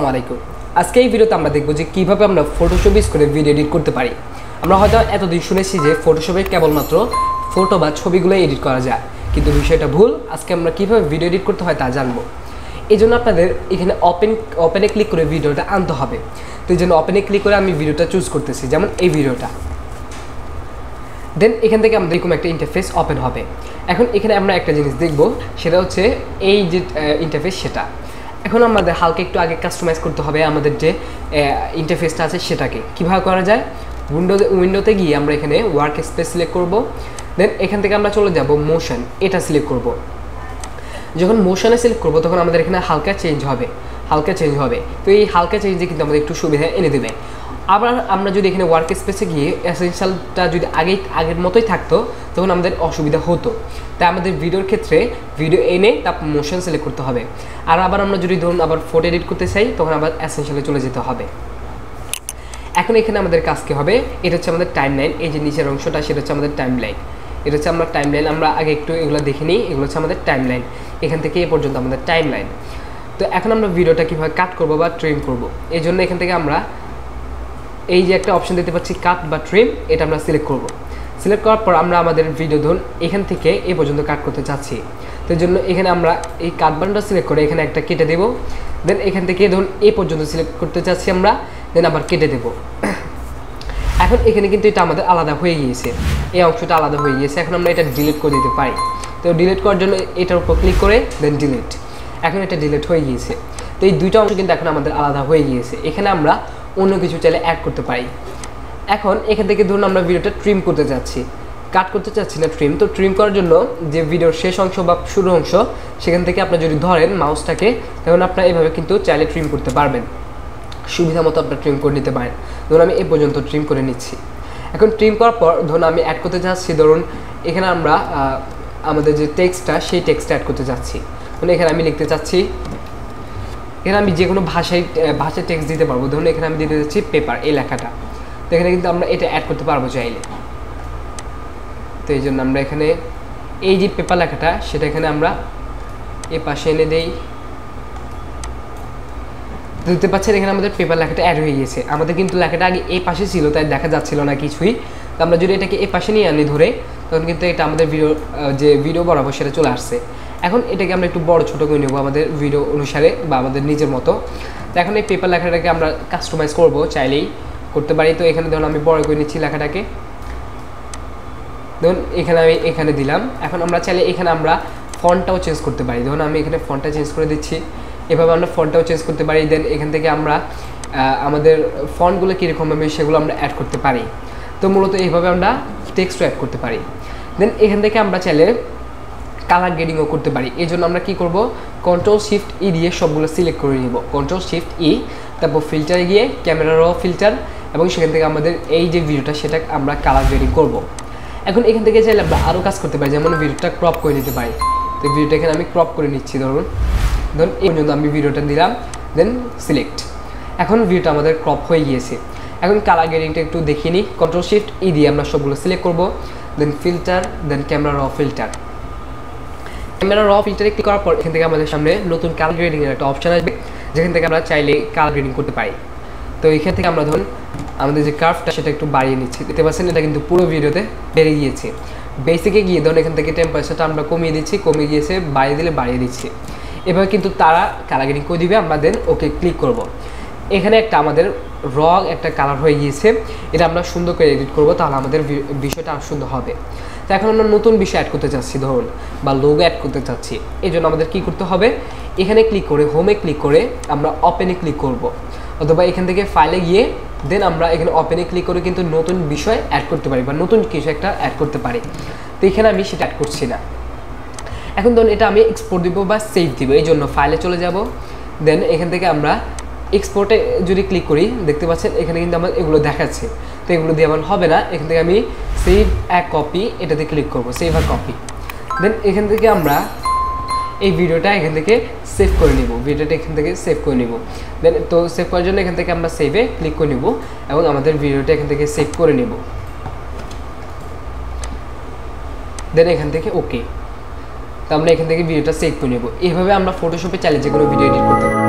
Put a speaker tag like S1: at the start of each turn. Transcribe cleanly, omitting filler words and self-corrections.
S1: আসসালামু আলাইকুম। আজকে এই ভিডিওতে আমরা দেখব যে কিভাবে আমরা ফটোশপ ইউজ করে ভিডিও এডিট করতে পারি। আমরা হয়তো এতদিন শুনেছি যে ফটোশপে কেবলমাত্র ফটো বা ছবিগুলো এডিট করা যায়, কিন্তু বিষয়টা ভুল। আজকে আমরা কিভাবে ভিডিও এডিট করতে হয় তা জানবো। এই জন্য আপনাদের এখানে ওপেনে ক্লিক করে ভিডিওটা আনতে হবে। তো এই জন্য ওপেনে ক্লিক করে আমি ভিডিওটা চুজ করতেছি, যেমন এই ভিডিওটা। দেন এখান থেকে আমাদের এরকম একটা ইন্টারফেস ওপেন হবে। এখন এখানে আমরা একটা জিনিস দেখব, সেটা হচ্ছে এই যে ইন্টারফেস সেটা। এখন আমাদের হালকা একটু আগে কাস্টমাইজ করতে হবে আমাদের যে ইন্টারফেসটা আছে সেটাকে। কীভাবে করা যায়? উইন্ডোতে গিয়ে আমরা এখানে ওয়ার্ক স্পেস সিলেক্ট করব। দেন এখান থেকে আমরা চলে যাব মোশন, এটা সিলেক্ট করব। যখন মোশনে সিলেক্ট করব তখন আমাদের এখানে হালকা চেঞ্জ হবে। তো এই হালকা চেঞ্জে কিন্তু আমাদের একটু সুবিধা এনে দেবে। আবার আমরা যদি এখানে ওয়ার্ক স্পেসে গিয়ে এসেনশিয়ালটা যদি আগের মতোই থাকতো তখন আমাদের অসুবিধা হতো। তাই আমাদের ভিডিওর ক্ষেত্রে ভিডিও এনে তারপর মোশন সিলেক্ট করতে হবে। আর আবার আমরা যদি ধরুন আবার ফটো এডিট করতে চাই তখন আবার এসেনশিয়ালে চলে যেতে হবে। এখন এখানে আমাদের কাজ কী হবে? এটা হচ্ছে আমাদের টাইমলাইন। এই যে নিচের অংশটা সেটা হচ্ছে আমাদের টাইমলাইন। এটা হচ্ছে আমরা টাইমলাইন। আমরা আগে একটু এগুলো দেখে নিই। এগুলো হচ্ছে আমাদের টাইমলাইন। এখান থেকে এ পর্যন্ত আমাদের টাইমলাইন। তো এখন আমরা ভিডিওটা কীভাবে কাট করব বা ট্রিম করব, এই জন্য এখান থেকে আমরা এই যে একটা অপশন দিতে পাচ্ছি কাট বা ট্রিম, এটা আমরা সিলেক্ট করব। সিলেক্ট করার পর আমরা আমাদের ভিডিও ধরুন এখান থেকে এ পর্যন্ত কাট করতে চাচ্ছি। তো এই জন্য এখানে আমরা এই কাট বাটনটা সিলেক্ট করে এখানে একটা কেটে দেব। দেন এখান থেকে ধরুন এ পর্যন্ত সিলেক্ট করতে চাচ্ছি আমরা, দেন আবার কেটে দেব। এখন এখানে কিন্তু এটা আমাদের আলাদা হয়ে গিয়েছে, এই অংশটা আলাদা হয়ে গিয়েছে। এখন আমরা এটা ডিলিট করে দিতে পারি। তো ডিলিট করার জন্য এটার উপর ক্লিক করে দেন ডিলিট। এখন এটা ডিলিট হয়ে গিয়েছে। তো এই দুইটা অংশ কিন্তু এখন আমাদের আলাদা হয়ে গিয়েছে। এখানে আমরা অন্য কিছু চাইলে অ্যাড করতে পারি। এখন এখান থেকে ধরুন আমরা ভিডিওটা ট্রিম করতে চাচ্ছি, কাট করতে চাচ্ছি না ট্রিম। তো ট্রিম করার জন্য যে ভিডিওর শেষ অংশ বা শুরু অংশ সেখান থেকে আপনার যদি ধরেন মাউসটাকে, তখন আপনার এভাবে কিন্তু চাইলে ট্রিম করতে পারবেন। সুবিধা মতো আপনার ট্রিম করে নিতে পারেন। ধরুন আমি এই পর্যন্ত ট্রিম করে নিচ্ছি। এখন ট্রিম করার পর ধরুন আমি অ্যাড করতে চাচ্ছি, ধরুন এখানে আমরা আমাদের যে টেক্সটটা সেই টেক্সটটা অ্যাড করতে চাচ্ছি। ধরুন এখানে আমি লিখতে চাচ্ছি, এখানে আমি যে কোনো ভাষায় টেক্সট দিতে পারবো। ধরুন এখানে আমি দিতে চাচ্ছি পেপার, এই লেখাটা। তো এখানে কিন্তু আমরা এটা অ্যাড করতে পারবো চাইলে। তো এই জন্য আমরা এখানে এই যে পেপার লেখাটা সেটা এখানে আমরা এই পাশে এনে দেই। দেখতে পাচ্ছেন এখানে আমাদের পেপার লেখাটা অ্যাড হয়ে গিয়েছে। আমাদের কিন্তু লেখাটা আগে এই পাশে ছিল, তাই দেখা যাচ্ছিল না কিছুই। তো আমরা যদি এটাকে এই পাশে নিয়ে আনি ধরে, তখন কিন্তু এটা আমাদের ভিডিও বরাবর সেটা চলে আসছে। এখন এটাকে আমরা একটু বড় ছোটো করে নেব আমাদের ভিডিও অনুসারে বা আমাদের নিজের মতো। তো এখন এই পেপার লেখাটাকে আমরা কাস্টমাইজ করব, চাইলেই করতে পারি। তো এখানে ধরুন আমি বড় করে নিচ্ছি লেখাটাকে। ধরুন এখানে আমি এখানে দিলাম। এখন আমরা চাইলে এখানে আমরা ফন্টটাও চেঞ্জ করতে পারি। ধরুন আমি এখানে ফন্টটা চেঞ্জ করে দিচ্ছি। এভাবে আমরা ফন্টটাও চেঞ্জ করতে পারি। দেন এখান থেকে আমরা আমাদের ফন্টগুলো কীরকম হবে সেগুলো আমরা অ্যাড করতে পারি। তো মূলত এইভাবে আমরা টেক্সটও অ্যাড করতে পারি। দেন এখান থেকে আমরা চাইলে কালার গ্রেডিংও করতে পারি। এই জন্য আমরা কী করব? Ctrl+Shift+E দিয়ে সবগুলো সিলেক্ট করে নিব। Ctrl+Shift+E, তারপর ফিল্টারে গিয়ে ক্যামেরা র ফিল্টার, এবং সেখান থেকে আমাদের এই যে ভিডিওটা সেটা আমরা কালার গ্রেডিং করব। এখন এখান থেকে চাইলে আমরা আরও কাজ করতে পারি, যেমন ভিডিওটা ক্রপ করে নিতে পারি। তো ভিডিওটা এখানে আমি ক্রপ করে নিচ্ছি। ধরুন এই পর্যন্ত আমি ভিডিওটা দিলাম, দেন সিলেক্ট। এখন ভিডিওটা আমাদের ক্রপ হয়ে গিয়েছে। এখন কালার গ্রেডিংটা একটু দেখিয়ে নিই। Ctrl+Shift+E দিয়ে আমরা সবগুলো সিলেক্ট করব। দেন ফিল্টার, দেন ক্যামেরা র ফিল্টার। ক্যামেরা র ফিল্টারে ক্লিক করার পর এখান থেকে আমাদের সামনে নতুন কালার গ্রেডিংয়ের একটা অপশান আসবে, যেখান থেকে আমরা চাইলে কালার গ্রেডিং করতে পারি। তো এখান থেকে আমরা ধরুন আমাদের যে কার্ভটা সেটা একটু বাড়িয়ে নিচ্ছি। দেখতে পাচ্ছেন এটা কিন্তু পুরো ভিডিওতে বেড়ে গিয়েছে। বেসিকে গিয়ে ধরুন এখান থেকে টেম্পারেচারটা আমরা কমিয়ে দিচ্ছি, কমিয়ে গিয়েছে, বাড়িয়ে দিলে বাড়িয়ে দিচ্ছি। এভাবে কিন্তু তারা কালার গ্রেডিং করে দিবে। আমরা দেন ওকে ক্লিক করব। এখানে একটা আমাদের র একটা কালার হয়ে গিয়েছে। এটা আমরা সুন্দর করে এডিট করব, তাহলে আমাদের বিষয়টা আরও সুন্দর হবে। তো এখন আমরা নতুন বিষয় অ্যাড করতে চাচ্ছি ধরুন, বা লোগো অ্যাড করতে চাচ্ছি। এই জন্য আমাদের কী করতে হবে? এখানে ক্লিক করে হোমে ক্লিক করে আমরা ওপেনে ক্লিক করব, অথবা এখান থেকে ফাইলে গিয়ে দেন আমরা এখানে ওপেনে ক্লিক করে কিন্তু নতুন বিষয় অ্যাড করতে পারি বা নতুন কিছু একটা অ্যাড করতে পারি। তো এখানে আমি সেটা অ্যাড করছি না। এখন ধরুন এটা আমি এক্সপোর্ট দিব বা সেভ দিব। এই জন্য ফাইলে চলে যাব। দেন এখান থেকে আমরা এক্সপোর্টে যদি ক্লিক করি, দেখতে পাচ্ছেন এখানে কিন্তু আমার এগুলো দেখাচ্ছে। তো এগুলো দিয়ে আমার হবে না। এখান থেকে আমি সেভ অ্যা কপি, এটাতে ক্লিক করব, সেভ অ্যা কপি। দেন এখান থেকে আমরা এই ভিডিওটা এখান থেকে সেভ করে নিব। ভিডিওটা এখান থেকে সেভ করে নিব। দেন তো সেভ করার জন্য এখান থেকে আমরা সেভে ক্লিক করে নিব এবং আমাদের ভিডিওটা এখান থেকে সেভ করে নিব। দেন এখান থেকে ওকে। তো আমরা এখান থেকে ভিডিওটা সেভ করে নেব। এইভাবে আমরা ফটোশপে চাইলে যে কোনো ভিডিও এডিট করতে পারি।